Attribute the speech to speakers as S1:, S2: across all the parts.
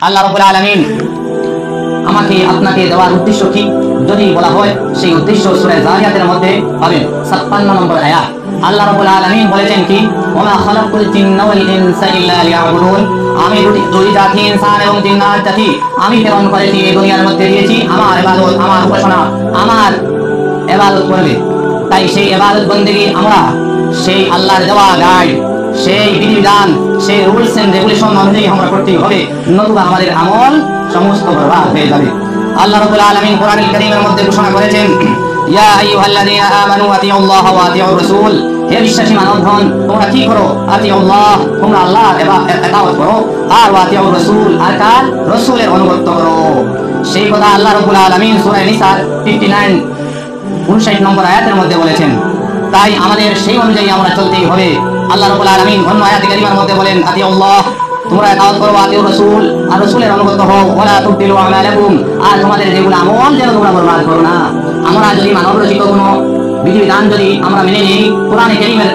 S1: আল্লাহ রাব্বুল আলামিন আমাকে আপনাকে দেওয়ার উদ্দেশ্য কি যদি বলা হয়, সেই উদ্দেশ্য সূরা যারিয়াতের মধ্যে পাবেন 56 নম্বর আয়াত। আল্লাহ রাব্বুল আলামিন বলেছেন কি, ওয়া খালাকুল জিন্না ওয়াল ইনসা ইল্লা লিয়াবুদুন, আমি দুই জাতি ইনসান এবং জিন্নাত জাতি আমি প্রেরণ করেছি, এই দুনিয়ার মধ্যে দিয়েছি আমার ইবাদত, আমার উপাসনা, আমার ইবাদত করবে। তাই সেই ইবাদত বন্দেগী আমরা সেই আল্লাহর দেওয়া গাইড, সেই বিধিবিধান, সেই রুলস এন্ড রেগুলেশন অনুযায়ী আমরা করতে হবে, নতুবা আমাদের আমল সমস্ত বরবাদ হয়ে যাবে। আল্লাহ রাব্বুল আলামিন কোরআনুল কারীমের মধ্যে ঘোষণা করেছেন, ইয়া আইয়ুহাল্লাযীনা আমানু আতিউল্লাহ ওয়া আতিউর রাসূল, হে বিশ্বাসী মানবগণ তোমরা কি করো, আতিউল্লাহ তোমরা আল্লাহর ইবাদত করো, আর ওয়া আতিউর রাসূল আর তার রাসূলের অনুগত করো। সেই কথা আল্লাহ রাব্বুল আলামিন সূরা নিসা 59 নম্বর আয়াতের মধ্যে বলেছেন। তাই আমাদের সেই অনুযায়ী আমরা চলতেই হবে। আল্লাহ রাব্বুল আলামিন অন্য আয়াতে কারিমার মধ্যে বলেন, আতিউল্লাহ তোমরা ইতাআত করো, আতিউর রাসূল আর রাসূলের অনুগত হও, ওয়ালা তুবতিলু আমালাকুম আর তোমাদের যেগুলো আমল যেন তোমরা বরবাদ করো না। আমরা যদি মানব রচিত কোনো বিধিবিধান যদি আমরা মেনে নেই, কোরআনে কারীমের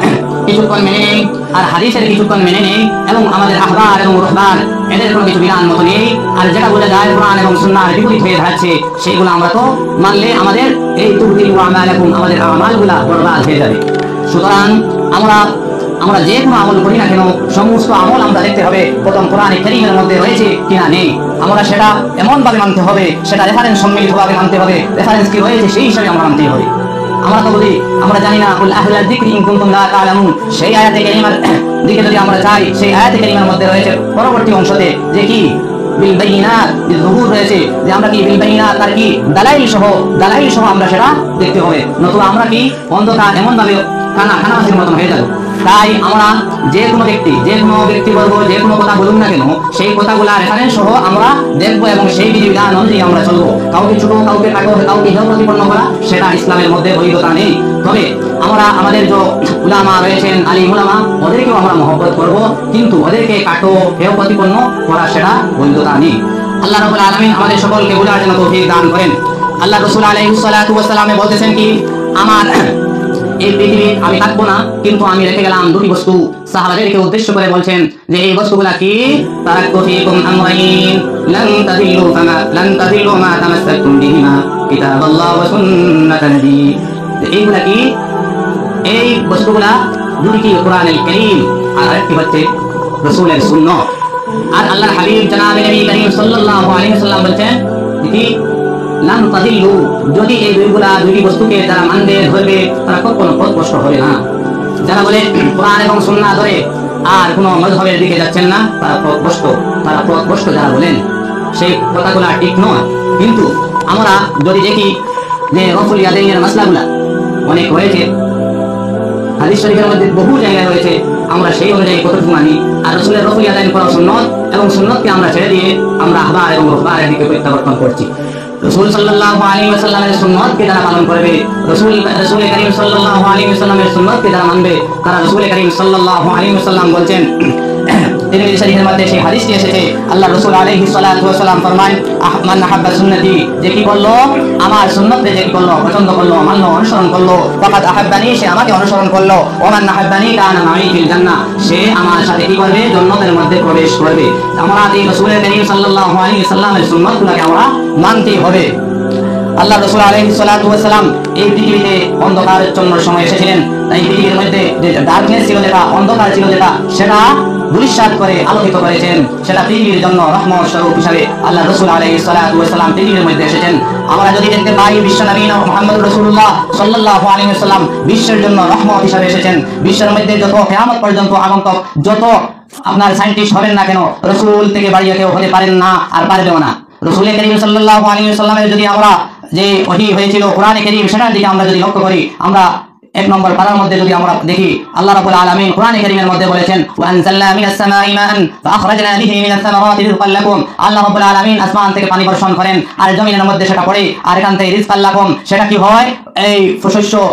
S1: কিছুক্ষণ মেনে নেই আর হাদিসের কিছুক্ষণ মেনে নেই, এবং আমাদের আহবার এবং রুহবান এদের কোনো কিছু বিধান মতো নেই, আর যেটা বোঝা যায় কোরআন এবং সুন্নাহর বিপরীত হয়ে দাঁড়াচ্ছে, সেইগুলো আমরা তো মানলে আমাদের এই তুবতিলু আমালাকুম আমাদের আমালগুলা বরবাদ হয়ে যাবে। সুতরাং আমরা যে কোনো আমল করি না কেন, সমস্ত আমল আমরা দেখতে হবে প্রথম কোরআনে কারীমের মধ্যে রয়েছে কিনা নেই। আমরা সেটা এমন ভাবে মানতে হবে, সেটা রেফারেন্স সম্মিলিত ভাবে মানতে হবে, রেফারেন্স কি রয়েছে সেই হিসাবে আমরা মানতে হবে। আমরা তো বলি আমরা জানি না, কুল আহলা যিকরি ইন কুনতুম লা তা'লামুন, সেই আয়াতে কারীমার দিকে যদি আমরা যাই, সেই আয়াতে কারীমার মধ্যে রয়েছে পরবর্তী অংশতে যে কি বিল বাইনাত যুহুর রয়েছে, যে আমরা কি বিল বাইনাত আর কি দালাইল সহ আমরা সেটা দেখতে হবে, নতুবা আমরা কি অন্ধকার এমন ভাবে খানামাছির মতন হয়ে যাবে। তাই আমরা যে কোনো ব্যক্তিবর্গ যে কোনো কথা বলুন না কেন, সেই কথাগুলা রেফারেন্স সহ আমরা দেখবো এবং সেই বিধিবিধান অনুযায়ী আমরা চলবো। কাউকে ছোট, কাউকে কাটো, কাউকে হেয় প্রতিপন্ন করা সেটা ইসলামের মধ্যে বৈধতা নেই। তবে আমরা আমাদের যে উলামা রয়েছেন, আলিম উলামা, ওদেরকেও আমরা মহব্বত করবো, কিন্তু ওদেরকে কাটো হেয় প্রতিপন্ন করা সেটা বৈধতা নেই। আল্লাহ রাব্বুল আলামিন আমাদের সকলকে বুঝার জন্য তৌফিক দান করেন। আল্লাহ রাসূল আলাইহিস সালাতু ওয়াস সালাম বলতেছেন কি, আমার এই পৃথিবী আমি থাকবো না, কিন্তু আমি রেখে গেলাম দুটি বস্তু। সাহাবাদেরকে উদ্দেশ্য করে বলছেন যে এই বস্তুগুলা কি, তারাকতু ফীকুম আমরাইন লান তাযিল্লু মা তামাসসাকতুম বিহিমা কিতাবাল্লাহ ওয়া সুন্নাত নবী। এইগুলা কি, এই বস্তুগুলা দুটি কি, কোরআনুল কারীম আর আরেকটি হচ্ছে রাসূলের সুন্নাহ। আর আল্লাহর হাবিব জনাবে নবী করিম সাল্লাল্লাহু আলাইহি ওয়াসাল্লাম বলেছেন কি, লান তাযিল্লু, যদি এই দুইটি বস্তুকে যারা মানবে ধরবে তারা কখনো পথভ্রষ্ট হবে না। যারা বলে কোরআন এবং সুন্নাহ ধরে আর কোনো মাযহাবের দিকে যাচ্ছেন না, তারা পথভ্রষ্ট যারা বলেন, সেই কথাগুলো ঠিক নয়। কিন্তু আমরা যদি দেখি যে রফুল ইয়াদাইনের মাসলাগুলা অনেক রয়েছে, হাদিস শরীফের মধ্যে বহু জায়গায় রয়েছে, আমরা সেই অনুযায়ী কতটুকু মানি। আর রাসূলের রফুল ইয়াদাইন করা সুন্নাত, এবং সুন্নাতকে আমরা ছেড়ে দিয়ে আমরা আহবার এবং রুহবানের দিকে প্রত্যাবর্তন করছি। রাসূল সাল্লাল্লাহু আলাইহি ওয়াসাল্লামের সুন্নাতকে যারা পালন করবে, রাসূল করিম সাল্লাল্লাহু আলাইহি ওয়াসাল্লামের সুন্নাতকে যারা মানবে, তারা রাসূল করিম সাল্লাল্লাহু আলাইহি ওয়াসাল্লাম বলেন, তিরমিজি শরীফের মধ্যে সেই হাদিসটি এসেছে, আল্লাহ রাসূল আলাইহিস সালাতু ওয়াসালাম ফরমান, মান হাব্বা সুন্নতি, যে কি বলল আমার সুন্নতকে যে কি করলো, পছন্দ করলো, মানলো, অনুসরণ করলো, ফাকাদ আহাব্বানি, সে আমাকে অনুসরণ করলো, ওয়া মান আহাব্বানি কানা মাই ফিল জান্নাহ, সে আমার সাথে কি করবে, জান্নাতের মধ্যে প্রবেশ করবে। আমরা এই রাসূল করিম সাল্লাল্লাহু আলাইহি ওয়াসাল্লামের সুন্নাতগুলোকে আমরা মানতে হবে। আল্লাহ রাসূল আলাইহিস সালাতু ওয়াসালাম এই পৃথিবীতে অন্ধকারাচ্ছন্ন সময় এসেছিলেন। তাই পৃথিবীর মধ্যে যে ডার্কনেস ছিল, যেটা অন্ধকার ছিল, যেটা সেটা ধূলিসাৎ করে আলোকিত করেছেন, সেটা পৃথিবীর জন্য রহমত স্বরূপ হিসাবে আল্লাহ রাসূল আলাইহিস সালাতু ওয়াসালাম পৃথিবীর মধ্যে এসেছেন। আমরা যদি দেখতে পাই বিশ্বনবী মুহাম্মদ রাসূলুল্লাহ সাল্লাল্লাহু আলাইহি ওয়াসাল্লাম বিশ্বের জন্য রহমত হিসাবে এসেছেন। বিশ্বের মধ্যে যত কিয়ামত পর্যন্ত আগন্তুক যত আপনার সায়েন্টিস্ট হবেন না কেন, রাসূল থেকে বাড়িয়ে কেউ হতে পারেন না আর পারবেও না। রাসূল করিম সাল্লাল্লাহু আলাইহি ওয়াসাল্লামের যদি আমরা যে ওহী হয়েছিল কোরআনে কারীম, সেটার দিকে আমরা যদি লক্ষ্য করি, আমরা এক নম্বর পারার মধ্যে যদি আমরা দেখি, আল্লাহ রাব্বুল আলামিন কোরআনে কারীমের মধ্যে বলেছেন, ওয়া আনজালনা মিনাস সামাই মাআন ফাআখরাজনা বিহি মিনাস সামারাতি রিজকান লাকুম, আল্লাহ রাব্বুল আলামিন আসমান থেকে পানি বর্ষণ করেন আর জমিনের মধ্যে সেটা পড়ে, আর এখান থেকে রিজকান লাকুম, সেটা কি হয়, এই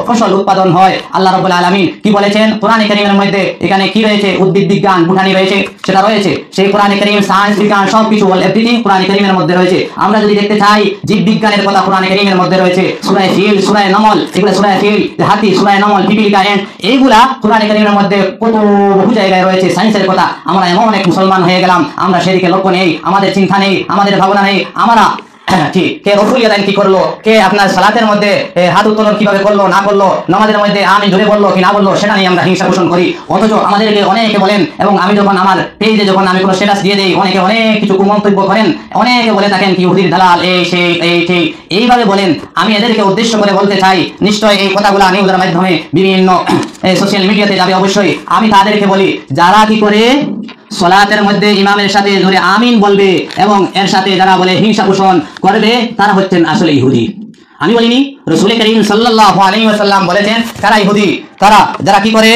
S1: ফসল উৎপাদন হয়। আল্লাহ রাব্বুল আলামিন কি বলেছেন কোরআনে কারীমের মধ্যে? এখানে কি রয়েছে? উদ্ভিদ বিজ্ঞান, বুটানি রয়েছে, সেটা রয়েছে। সেই কোরআনে কারীম, সায়েন্স, বিজ্ঞান সবকিছু এভরিথিং কোরআনে কারীমের মধ্যে রয়েছে। আমরা যদি দেখতে চাই জীব বিজ্ঞানের কথা কোরআনে কারীমের মধ্যে রয়েছে। সূরা ফিল, সূরা নমল, এগুলা সূরা ফিল, হাতি, সূরা নমল, পিপিলিকা, এন্ড এইগুলা কোরআনে কারীমের মধ্যে কত বহু জায়গায় রয়েছে। সায়েন্সের কথা আমরা এমন অনেক মুসলমান হয়ে গেলাম, আমরা সেদিকে লক্ষ্য নেই, আমাদের চিন্তা নেই, আমাদের ভাবনা নেই। আমরা ঠিক কে রসুল আদান কি করলো, কে আপনার সালাতের মধ্যে হাত উত্তোলন কিভাবে করলো না করলো, নামাজের মধ্যে আমি জোরে বললো কি না বললো, সেটা নিয়ে আমরা হিংসা পোষণ করি। অথচ আমাদেরকে অনেকে বলেন, এবং আমি যখন আমার পেজে যখন আমি কোনো স্ট্যাটাস দিয়ে দেই, অনেকে অনেক কিছু কুমন্তব্য করেন, অনেকে বলে থাকেন কি ইহুদির দালাল, এই সেই এই ঠিক এইভাবে বলেন। আমি এদেরকে উদ্দেশ্য করে বলতে চাই, নিশ্চয় এই কথাগুলো নিউজের মাধ্যমে বিভিন্ন সোশ্যাল মিডিয়াতে যাবে অবশ্যই। আমি তাদেরকে বলি, যারা কি করে সলাতের মধ্যে ইমামের সাথে ধরে আমিন বলবে এবং এর সাথে যারা বলে হিংসা পোষণ করবে, তারা হচ্ছেন আসলে ইহুদি। আমি বলিনি, রাসূল করিম সাল্লাল্লাহু আলাইহি ওয়াসাল্লাম বলেছেন কারা ইহুদি? তারা যারা কি করে,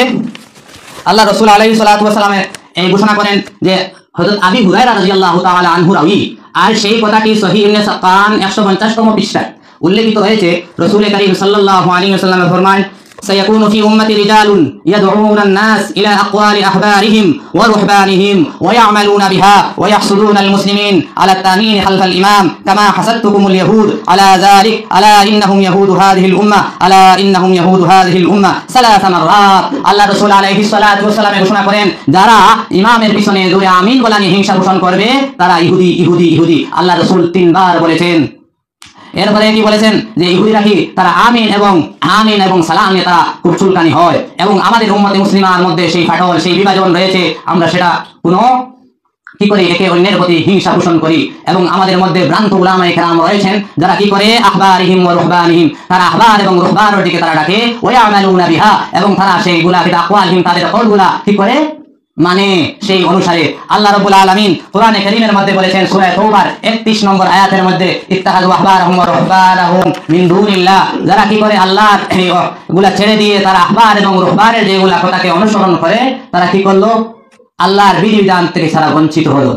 S1: আল্লাহ রাসূল আলাইহিস সালাতু ওয়াস সালাম এই ঘোষণা করেন যে হযরত আবি হুরায়রা রাদিয়াল্লাহু তাআলা আনহু রাওয়ী, আর সেই কথাটি সহিহ ইবনে সাকান 150তম পৃষ্ঠায় উল্লেখিত হয়েছে। রাসূল করিম সাল্লাল্লাহু আলাইহি ওয়াসাল্লাম ফরমান, سيكون في أمتي رجال يدعون الناس إلى أقوال أحبارهم ورهبانهم ويعملون بها ويحسدون المسلمين على التأمين خلف الإمام كما حسدتكم اليهود على ذلك ألا إنهم يهود هذه الأمة ألا إنهم يهود هذه الأمة 3 مرات। আল্লাহ রাসূল আলাইহিস সালাতু ওয়াস সালাম ঘোষণা করেন, যারা ইমামের পিছনে দূরে আমিন বলা নিয়ে হিংসা পোষণ করবে, তারা ইহুদি ইহুদি ইহুদি। আল্লাহ রাসূল 3 বার বলেছেন। এরপরে কি বলেছেন যে ইহুদিরা কি, তারা আমিন এবং সালাম নিয়ে তারা খুব চুলকানি হয়, এবং আমাদের উম্মতে মুসলিমার মধ্যে সেই ফাটল, সেই বিভাজন রয়েছে। আমরা সেটা কোনো কি করি, একে অন্যের প্রতি হিংসা পোষণ করি। এবং আমাদের মধ্যে ভ্রান্ত উলামায়ে কেরাম রয়েছেন যারা কি করে, আহবারিহিম ওয়া রুহবানিহিম, তারা আহবার এবং রুহবানের দিকে তারা ডাকে, ওয়া ইয়ামালুনা বিহা, এবং তারা সেইগুলা বিদাকওয়ালিহিম, তাদের কওলগুলা কি করে মানে সেই অনুসারে। আল্লাহ রাব্বুল আলামিন কোরআনে কারীমের মধ্যে বলেছেন সূরা তাওবার 31 নম্বর আয়াতের মধ্যে, ইত্তাখাযু আহবারাহুম ওয়া রুহবানাহুম মিন দুনিল্লাহ, যারা কি করে আল্লাহর গুলা ছেড়ে দিয়ে তারা আহবার এবং রুহবানের যেগুলা কথাকে অনুসরণ করে, তারা কি করলো, আল্লাহর বিধিবিধান থেকে সারা বঞ্চিত হলো।